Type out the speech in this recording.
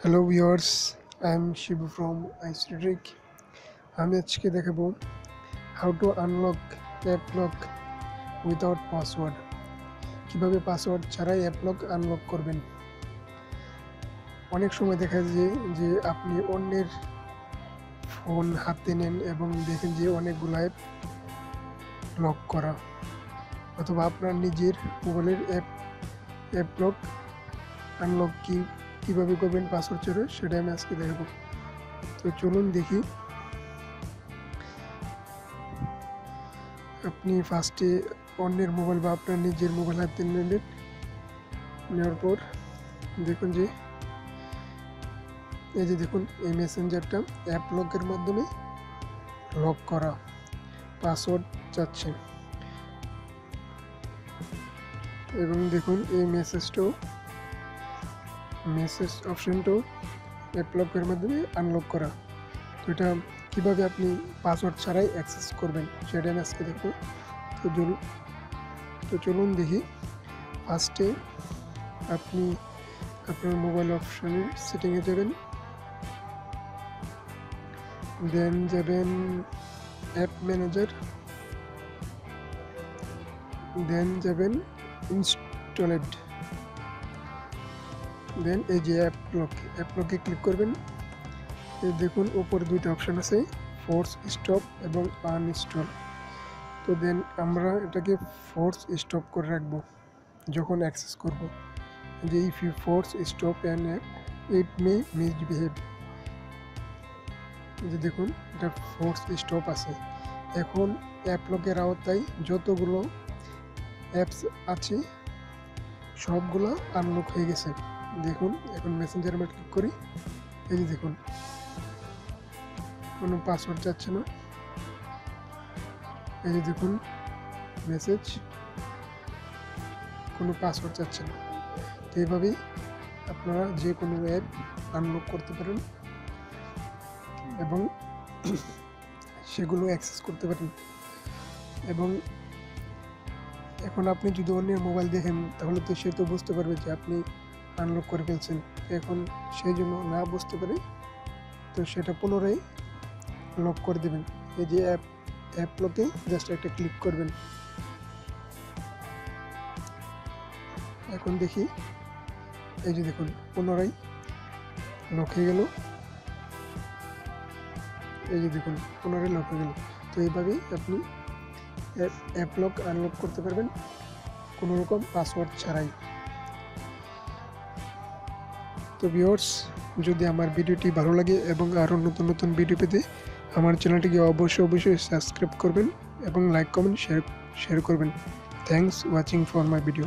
Hello viewers, I am Shibu from আইসিট্রিক। আমি আজকে দেখাবো how to unlock app lock without password. কীভাবে পাসওয়ার্ড ছাড়াই অ্যাপ লক আনলক করবেন। অনেক সময় দেখা যায় যে আপনি অন্যের ফোন হাতে নেন এবং দেখেন যে অনেকগুলো অ্যাপ লক করা, অথবা আপনার নিজের মোবাইলের অ্যাপ লক আনলক কীভাবে করবেন পাসওয়ার্ড ছাড়া, সেটা আমি আজকে দেখাবো। তো চলুন দেখি। আপনি ফার্স্টে অন্যের মোবাইল বা আপনার নিজের মোবাইল হাতে নেওয়ার পর দেখুন যে দেখুন এই মেসেঞ্জারটা অ্যাপ লকের মাধ্যমে লক করা, পাসওয়ার্ড চাচ্ছে। এবং দেখুন এই মেসেজ অপশনটাও অ্যাপ লকের মাধ্যমে আনলক করা। তো এটা কীভাবে আপনি পাসওয়ার্ড ছাড়াই অ্যাক্সেস করবেন সেটা আমি আজকে দেখব। তো চলুন দেখি। ফার্স্টে আপনি আপনার মোবাইল অপশনের সেটিংয়ে যাবেন, দেন যাবেন অ্যাপ ম্যানেজার, দেন যাবেন ইনস্টলেড, দেন এই যে অ্যাপ লকে ক্লিক করবেন। এই দেখুন উপরে দুইটা অপশন আছে, ফোর্স স্টপ এবং আনইনস্টল। তো দেন আমরা এটাকে ফোর্স স্টপ করে রাখবো যখন অ্যাক্সেস করব। যে if you force stop an app it may misbehave. যে দেখুন এটা ফোর্স স্টপ আছে। এখন অ্যাপ লকের আওতায় যতগুলো অ্যাপস আছে সবগুলো আনলক হয়ে গেছে। দেখুন এখন মেসেঞ্জার আমরা ক্লিক করি। এই যে দেখুন কোনো পাসওয়ার্ড যাচ্ছে না। এই যে দেখুন মেসেজ, কোনো পাসওয়ার্ড যাচ্ছে না। তো এইভাবেই আপনারা যে কোনো অ্যাপ আনলক করতে পারেন এবং সেগুলো অ্যাক্সেস করতে পারেন। এবং এখন আপনি যদি অন্যের মোবাইল দেখেন তাহলে তো সে তো বুঝতে পারবে যে আপনি আনলক করে ফেলছেন। এখন সেই জন্য না বুঝতে পারে তো সেটা পুনরায় লক করে দেবেন। এই যে অ্যাপ লকে জাস্ট একটা ক্লিক করবেন। এখন দেখি, এই যে দেখুন পুনরায় লক হয়ে গেল। এই যে দেখুন পুনরায় লক হয়ে গেল। তো এইভাবেই আপনি অ্যাপ লক আনলক করতে পারবেন কোনো রকম পাসওয়ার্ড ছাড়াই। তো ভিউয়ার্স, যদি আমার ভিডিওটি ভালো লাগে এবং আরও নতুন নতুন ভিডিও পেতে আমার চ্যানেলটিকে অবশ্যই সাবস্ক্রাইব করবেন এবং লাইক কমেন্ট শেয়ার করবেন। Thanks watching for my video.